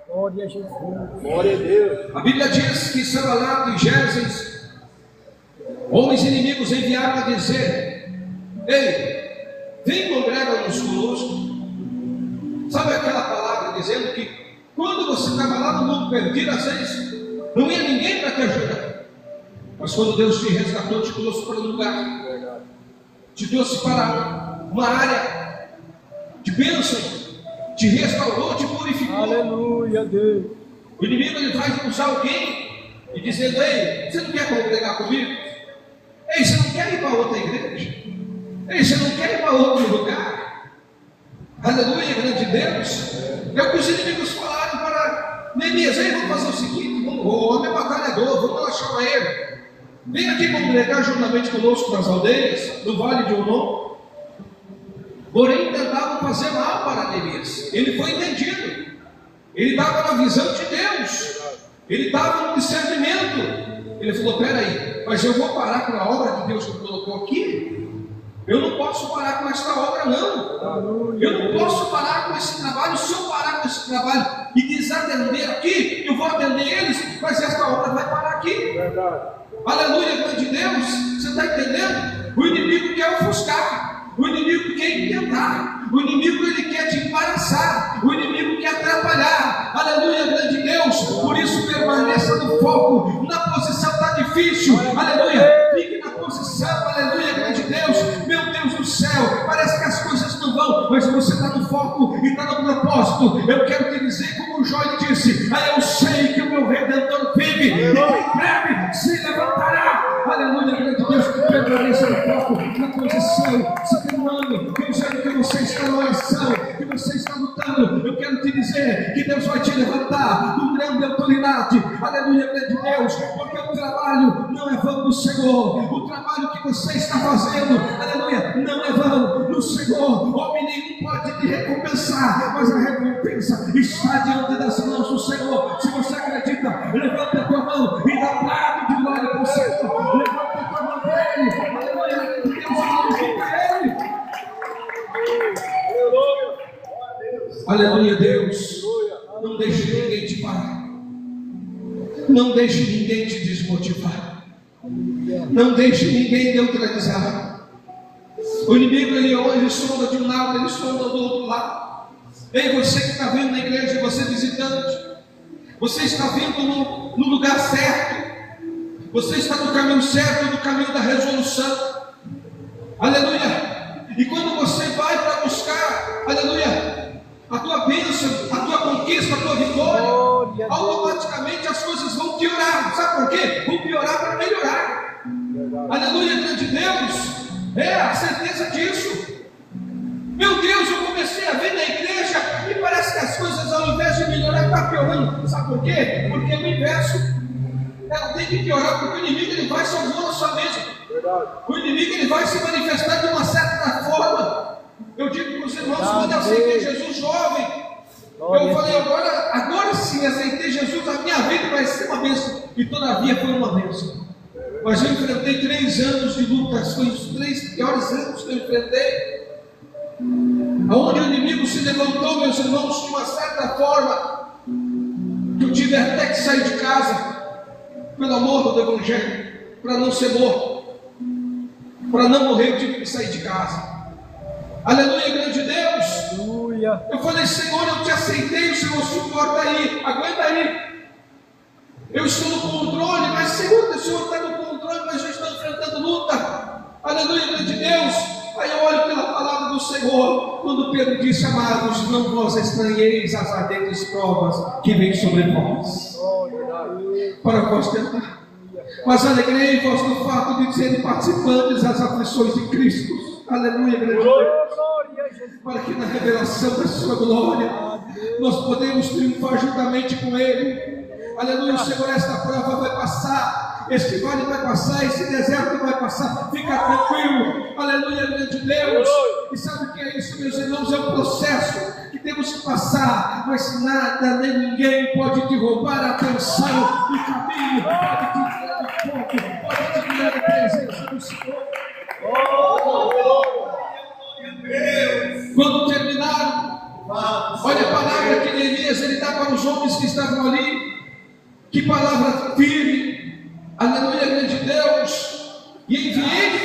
Glória a Jesus. Glória a Deus. A Bíblia diz que Sanbalate e Gesem, homens inimigos, enviaram a dizer: ei, vem, congrega-nos conosco. Sabe aquela palavra dizendo que quando você estava lá no mundo perdido, às vezes não ia ninguém para te ajudar, mas quando Deus te resgatou, te trouxe para um lugar, te trouxe para uma área de bênção, te restaurou, te purificou. Aleluia, Deus. O inimigo ele vai usar alguém e dizendo: ei, você não quer congregar comigo? Ei, você não quer ir para outra igreja? Ei, você não quer ir para outro lugar? Aleluia, grande Deus. É o que os inimigos falaram para Neemias: ei, vamos fazer o seguinte, o homem é batalhador, vamos lá chamar ele. Vem aqui congregar juntamente conosco nas aldeias, no vale de Onom. Porém, tentavam fazer mal para Neemias. Ele foi entendido. Ele estava na visão de Deus. Ele estava no discernimento. Ele falou: peraí, mas eu vou parar com a obra que Deus me colocou aqui? Eu não posso parar com esta obra, não. Eu não posso parar com esse trabalho. Se eu parar com esse trabalho e desatender aqui, eu vou atender eles, mas esta obra vai parar aqui. Aleluia, grande Deus. Você está entendendo? O inimigo quer ofuscar, o inimigo quer inventar, o inimigo ele quer te embaraçar, o inimigo quer atrapalhar. Aleluia, grande Deus. Por isso permaneça no foco. Na posição está difícil, aleluia, fique na posição, aleluia, grande Deus. Meu Deus do céu, parece que as coisas não vão, mas você está no foco e está no propósito. Eu quero te dizer, como o Jó disse: eu sei que o meu Redentor vive e em breve se levantará. Aleluia, grande local, na posição, continuando, Deus sabe que você está na oração, que você está lutando. Eu quero te dizer que Deus vai te levantar com grande autoridade, aleluia, grande Deus, porque o trabalho não é vão do Senhor, o trabalho que você está fazendo, aleluia, não é vão no Senhor. Homem nenhum pode te recompensar, mas a recompensa está diante das mãos do Senhor. Se você acredita, levanta a tua mão e dá um brado de glória para o Senhor. Levanta a tua mão para Ele, aleluia, Deus glorifica Ele. Aleluia, Deus. Não deixe ninguém te parar. Não deixe ninguém te desmotivar. Não deixe ninguém neutralizar. O inimigo, ele sonda de um lado, ele sonda do outro lado. Ei, você que está vindo na igreja, você visitante, você está vindo no lugar certo. Você está no caminho certo, no caminho da resolução. Aleluia. E quando você vai para buscar, aleluia, a tua bênção, a tua conquista, a tua vitória, automaticamente as coisas vão piorar. Sabe por quê? Vão piorar para melhorar. Aleluia, grande Deus. É a certeza disso. Meu Deus, eu comecei a ver na igreja e parece que as coisas, ao invés de melhorar, estão piorando. Sabe por quê? Porque o inverso. Ela tem que piorar, porque o inimigo ele vai salvar a sua mesa. O inimigo ele vai se manifestar de uma certa forma. Eu digo para os irmãos, quando eu aceitei Jesus jovem, eu falei, agora sim aceitei Jesus, a minha vida vai ser uma bênção. E todavia foi uma bênção. Mas eu enfrentei 3 anos de lutas, foi os 3 piores anos que eu enfrentei. Onde o inimigo se levantou, meus irmãos, de uma certa forma, que eu tive até que sair de casa, pelo amor do Evangelho, para não ser morto, para não morrer, eu tive que sair de casa. Aleluia, grande Deus. Aleluia. Eu falei, Senhor, eu te aceitei, o Senhor suporta aí, aguenta aí. Eu estou no controle, mas Senhor, o Senhor está no controle, mas eu estou enfrentando luta. Aleluia, grande Deus. Aí eu olho pela palavra do Senhor, quando Pedro disse, amados, não vos estranheis as ardentes provas que vêm sobre vós, para vos tentar. Mas alegrei-vos no fato de serem participantes das aflições de Cristo. Aleluia, grande Deus. Para que na revelação da sua glória, nós podemos triunfar juntamente com Ele. Aleluia, Senhor, esta prova vai passar, este vale vai passar, esse deserto vai passar, fica tranquilo. Aleluia, grande Deus. E sabe o que é isso, meus irmãos? É um processo que temos que passar, mas nada nem ninguém pode te roubar a atenção do caminho, pode te tirar do foco, pode te tirar da presença do Senhor. Quando terminaram, olha a palavra que Neemias ele dá para os homens que estavam ali. Que palavra firme, aleluia, grande Deus. E enviei de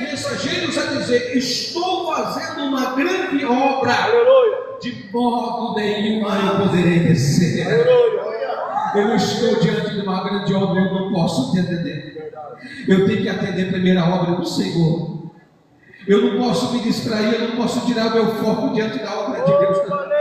mensageiros a dizer, estou fazendo uma grande obra, aleluia. De modo nenhum eu poderei descer. Eu estou diante de uma grande obra e eu não posso te atender. Eu tenho que atender primeiro a obra do Senhor. Eu não posso me distrair, eu não posso tirar o meu foco diante da obra de Deus também.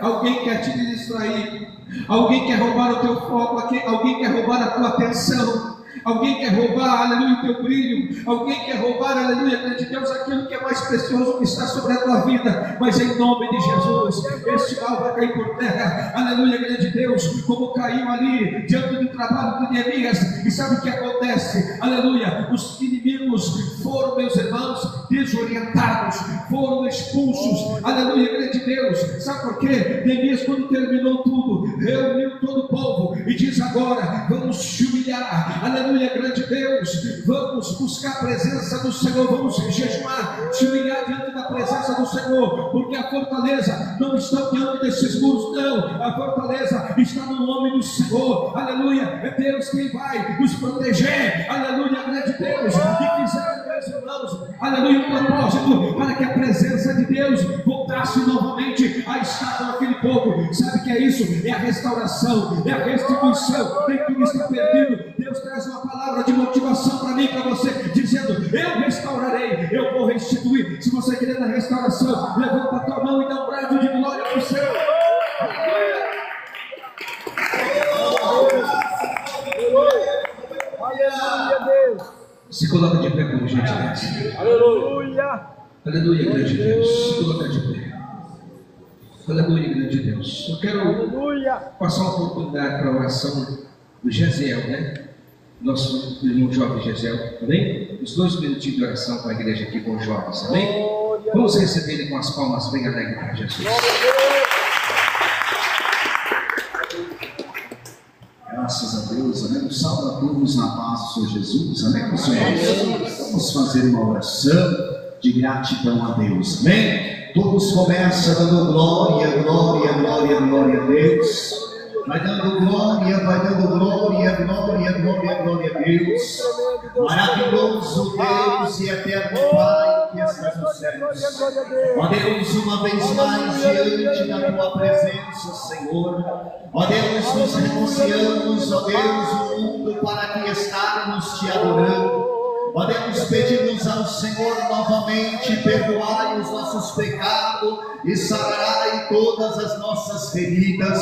Alguém quer te distrair, alguém quer roubar o teu foco, alguém quer roubar a tua atenção, alguém quer roubar, aleluia, o teu brilho, alguém quer roubar, aleluia, grande Deus, aquilo que é mais precioso que está sobre a tua vida. Mas em nome de Jesus, este mal vai cair por terra, aleluia, grande Deus, como caiu ali diante do trabalho de Neemias. E sabe o que acontece? Aleluia, os inimigos foram, meus irmãos, desorientados, foram expulsos, aleluia, grande Deus. Sabe por quê? Neemias, quando terminou tudo, reuniu todo o povo e diz agora, vamos se humilhar, aleluia, grande Deus, vamos buscar a presença do Senhor, vamos jejuar, se humilhar diante da presença do Senhor, porque a fortaleza não está diante desses muros, não, a fortaleza está no nome do Senhor, aleluia, é Deus quem vai nos proteger, aleluia, grande Deus. E fizeram, meus irmãos, aleluia, um propósito para que a presença de Deus voltasse novamente a estar com aquele povo. Sabe o que é isso? É a restauração, é a restituição, nem tudo está perdido. Deus traz uma palavra de motivação para mim, para você, dizendo, eu restaurarei, eu vou restituir. Se você quer na restauração, levanta a tua mão e dá um brado de glória para o Senhor. Aleluia, Deus. Se coloca de pé por gentileza. Aleluia. Aleluia, grande Deus. Se coloca de pé. Aleluia, grande Deus. Eu quero passar uma oportunidade para a oração do Gesiel, né? Nosso irmão jovem Gesiel, amém? Os 2 minutinhos de oração para a igreja aqui com os jovens, amém? Vamos receber ele com as palmas bem alegres para Jesus. Graças a Deus, amém? Salve a todos na paz do Senhor Jesus, amém, pessoal? Vamos fazer uma oração de gratidão a Deus, amém? Todos começam dando glória, glória, glória, glória a Deus. Vai dando glória, vai dando glória, glória, glória, glória a Deus. Maravilhoso Deus e eterno Pai que estás nos céus. Ó Deus, uma vez mais diante da tua presença, Senhor. Ó Deus, nos renunciamos, ó Deus, o mundo para que estarmos te adorando. Ó Deus, pedimos ao Senhor novamente, perdoai os nossos pecados e sarai todas as nossas feridas.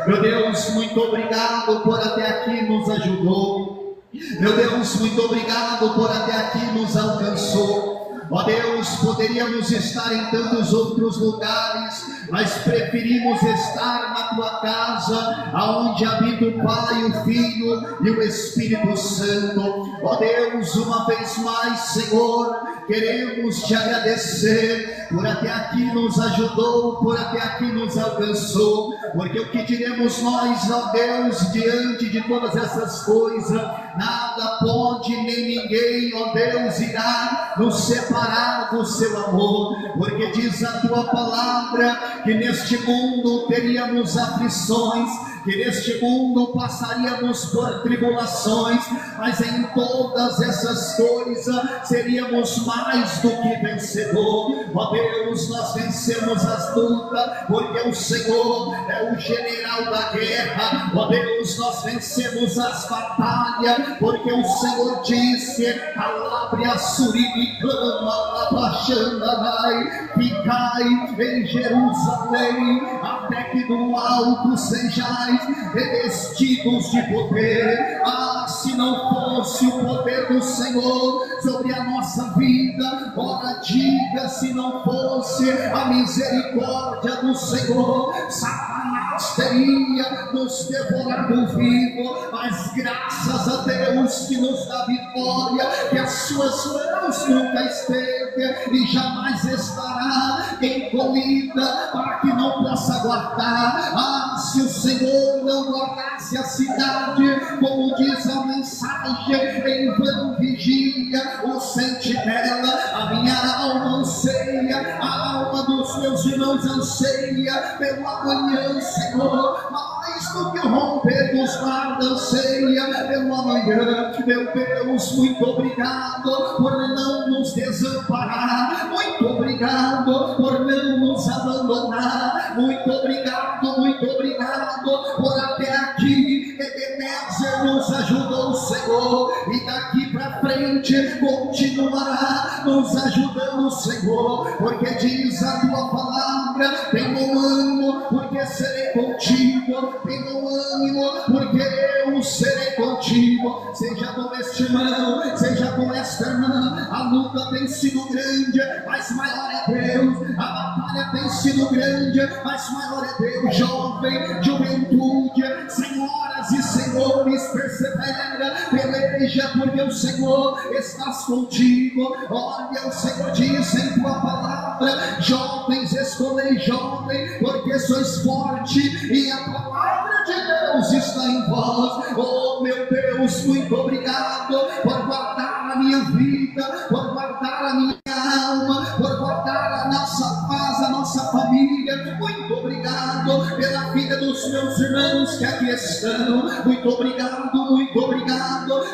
Meu Deus, muito obrigado por até aqui nos ajudou. Meu Deus, muito obrigado por até aqui nos alcançou. Ó Deus, poderíamos estar em tantos outros lugares, mas preferimos estar na tua casa, aonde habita o Pai, o Filho e o Espírito Santo. Ó Deus, uma vez mais, Senhor, queremos te agradecer por até aqui nos ajudou, por até aqui nos alcançou, porque o que diremos nós, ó Deus, diante de todas essas coisas? Nada pode nem ninguém, ó Deus, irá nos separar do seu amor, porque diz a tua palavra que neste mundo teríamos aflições, que neste mundo passaríamos por tribulações, mas em todas essas coisas seríamos mais do que vencedor. Ó Deus, nós vencemos as lutas, porque o Senhor é o general da guerra. Ó Deus, nós vencemos as batalhas, porque o Senhor disse: Calabria, Surimi, clama, Abaxandanai, ficai em Jerusalém, até que do alto sejais revestidos de poder. Ah, se não fosse o poder do Senhor sobre a nossa vida, ora diga, se não fosse a misericórdia do Senhor, Satanás teria nos devorado vivo, mas graças a Deus que nos dá vitória, que as suas mãos nunca esteve e jamais estará encolhida para que não possa guardar. Ah, se o Senhor não guardasse a cidade, como diz a mensagem, em vão vigia o sentinela. A minha alma anseia, a alma dos meus irmãos anseia pelo amanhã, Senhor, mais do que o romper dos guardas anseia pelo amanhã. Meu Deus, muito obrigado por não nos desamparar, muito obrigado por não nos abandonar, muito obrigado por até aqui. Ebenezer nos ajudou, Senhor, e daqui para frente continuará nos ajudando, Senhor, porque diz a tua palavra: tem bom ânimo, porque serei contigo, tem bom ânimo, porque eu serei contigo. Seja com este irmão, seja com esta irmã, a luta tem sido grande, mas maior é Deus. A batalha tem sido grande, mas maior é Deus. Jovem, juventude, senhoras e senhores, persevera, peleja, porque o Senhor estás contigo. Olha, o Senhor diz em tua palavra: jovens, escolhei jovem, porque sois forte e a palavra de Deus está em vós. Oh meu Deus, muito obrigado por guardar a minha vida, por guardar a minha alma, por guardar a nossa paz, a nossa família. Muito obrigado pela vida dos meus irmãos que aqui estão. Muito obrigado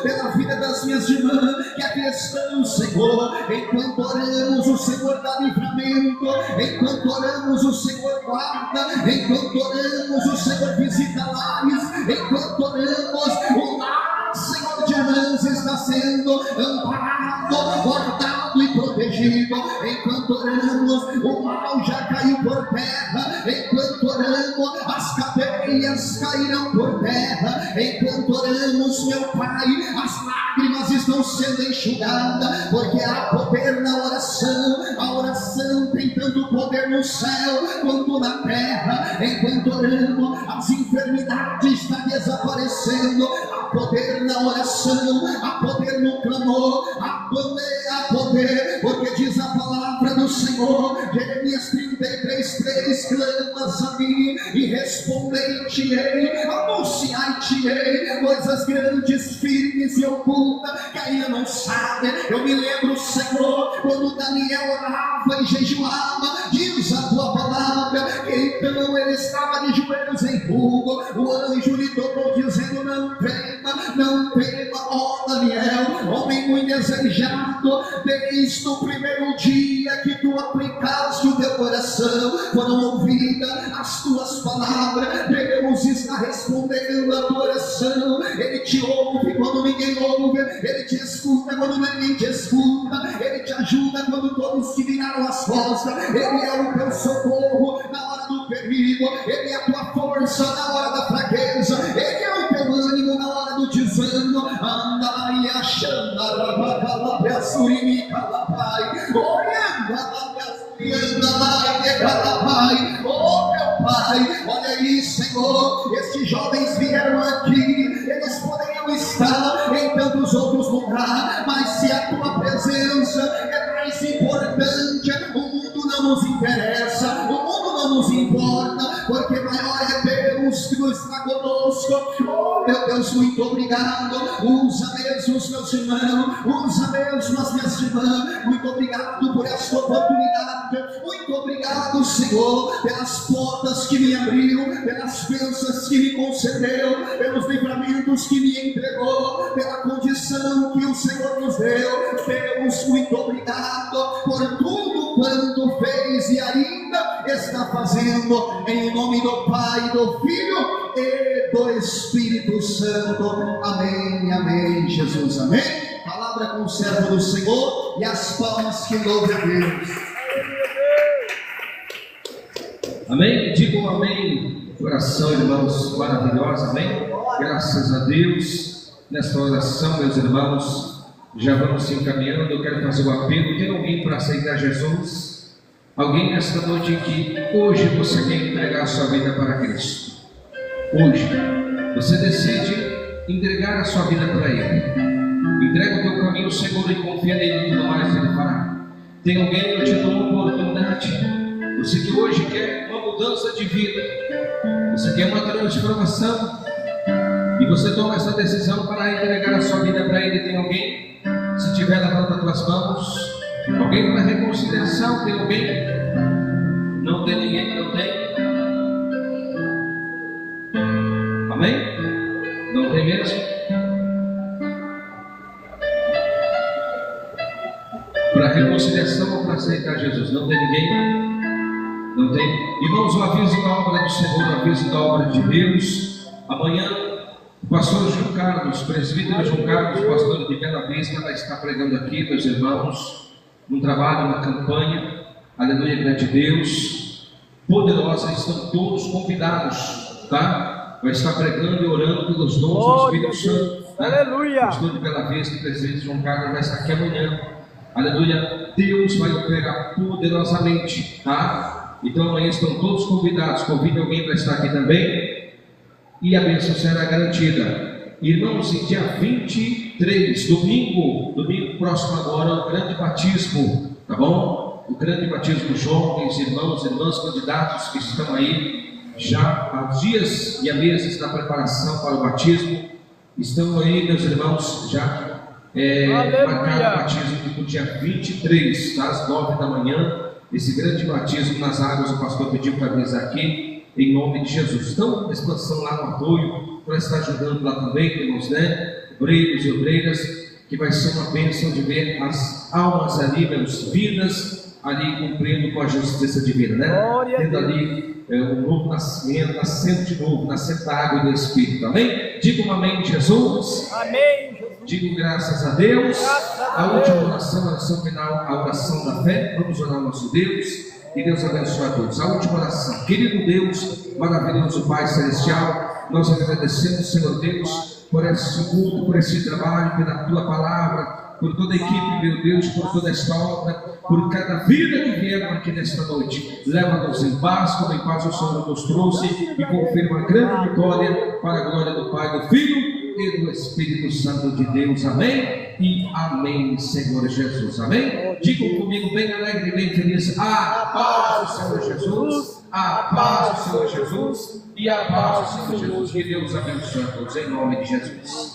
pela vida das minhas irmãs que aqui estão, Senhor. Enquanto oramos, o Senhor dá livramento. Enquanto oramos, o Senhor guarda. Enquanto oramos, o Senhor visita lares. Enquanto oramos, o lar, Senhor, de irmãs está sendo amparado, guardado e protegido. Enquanto oramos, o mal já caiu por terra. Enquanto oramos, as cadeias areias cairão por terra. Enquanto oramos, meu Pai, as lágrimas estão sendo enxugadas, porque há poder na oração. A oração tem tanto poder no céu quanto na terra. Enquanto oramos, as enfermidades estão desaparecendo. Há poder na oração, há poder no clamor, há poder, porque diz a palavra do Senhor, Jeremias 33:3, clamas a mim e respondei-te-ei, anunciai-te-ei coisas grandes, firmes e ocultas que ainda não sabe. Eu me lembro, Senhor, quando Daniel orava e jejuava, diz a tua palavra que então ele estava de joelhos em rugo. O anjo lhe tocou dizendo: não tema, ó Daniel, homem muito desejado, desde o primeiro dia que tu aplicaste o teu coração, foram ouvidas as tuas palavras. Deus está respondendo a tua oração. Ele te ouve quando ninguém ouve, ele te escuta quando ninguém te escuta, ele te ajuda quando todos te viraram as costas. Ele é o teu socorro na hora do perigo, ele é a tua força na hora da fraqueza, ele é o teu ânimo na hora do desânimo. Andai achando a surimi calapai, oh meu Pai, olha aí, Senhor, estes jovens vieram aqui, eles poderiam estar em tantos outros lugares, mas se a tua presença é mais importante, o mundo não nos interessa, o mundo não nos importa, porque maior é Deus que está conosco. Oh meu Deus, muito obrigado. Usa mesmo os meus irmãos, usa mesmo as minhas irmãs. Muito obrigado por esta oportunidade. Muito obrigado, Senhor, pelas portas que me abriu, pelas bênçãos que me concedeu, pelos livramentos que me entregou, pela condição que o Senhor nos deu. Deus, muito obrigado por tudo quanto fez e ainda está fazendo, em nome do Pai, do Filho e do Espírito Santo. Amém, amém, Jesus, amém. Palavra com o servo do Senhor e as palmas que louvam a Deus. Amém? Digam amém. Oração, irmãos, maravilhosa, amém? Graças a Deus. Nesta oração, meus irmãos, já vamos se encaminhando. Eu quero fazer o apelo. Tem alguém para aceitar Jesus? Alguém nesta noite que hoje você quer entregar a sua vida para Cristo? Hoje você decide entregar a sua vida para Ele. Entrega o teu caminho ao Senhor e confia nele, tudo mais Ele fará. Tem alguém que eu te dou uma oportunidade? Você que hoje quer uma mudança de vida, você quer uma transformação, e você toma essa decisão para entregar a sua vida para Ele. Tem alguém? Se tiver, levanta as tuas mãos. Alguém para reconciliação? Tem alguém? Não tem ninguém que não tem? Amém? Não tem mesmo? Para reconciliação ou para aceitar Jesus? Não tem ninguém? Não tem? Irmãos, o aviso da obra do Senhor, o aviso da obra de Deus. Amanhã, o pastor João Carlos, presbítero João Carlos, pastor de Bela Vista, vai estar pregando aqui, meus irmãos, num trabalho, uma campanha, aleluia, grande Deus, poderosa. Estão todos convidados, tá? Vai estar pregando e orando pelos dons do Espírito Santo, tá? Aleluia. O pastor de Bela Vista, o presbítero João Carlos, vai estar aqui amanhã, aleluia. Deus vai operar poderosamente, tá? Então amanhã estão todos convidados. Convide alguém para estar aqui também, e a bênção será garantida. Irmãos, em dia 23, domingo próximo agora, o grande batismo, tá bom? O grande batismo, jovens, irmãos, irmãs, candidatos que estão aí já há dias e há meses na preparação para o batismo, estão aí, meus irmãos, já marcado o batismo do dia 23, tá? Às 9 da manhã, esse grande batismo nas águas. O pastor pediu para avisar aqui, em nome de Jesus. Então, a expansão lá no apoio, para estar ajudando lá também, irmãos, né? Obreiros e obreiras, que vai ser uma bênção de ver as almas ali, meus vidas, ali cumprindo com a justiça divina, né? Tendo ali um novo nascimento, nascendo de novo, nascendo da água e do Espírito, amém? Diga um amém, Jesus. Amém, Jesus. Digo graças a Deus. A última oração, a oração final, a oração da fé. Vamos orar ao nosso Deus. E Deus abençoe a todos. A última oração. Querido Deus, maravilhoso Pai Celestial, nós agradecemos, Senhor Deus, por esse culto, por esse trabalho, pela Tua Palavra, por toda a equipe, meu Deus, por toda esta obra, por cada vida que vieram aqui nesta noite. Leva-nos em paz, como em paz o Senhor nos trouxe, e confirma a grande vitória para a glória do Pai, do Filho e do Espírito Santo de Deus. Amém e amém, Senhor Jesus. Amém? Digam comigo bem alegre e bem feliz: a paz do Senhor Jesus, a paz do Senhor Jesus e a paz do Senhor Jesus. Que Deus abençoe a todos em nome de Jesus.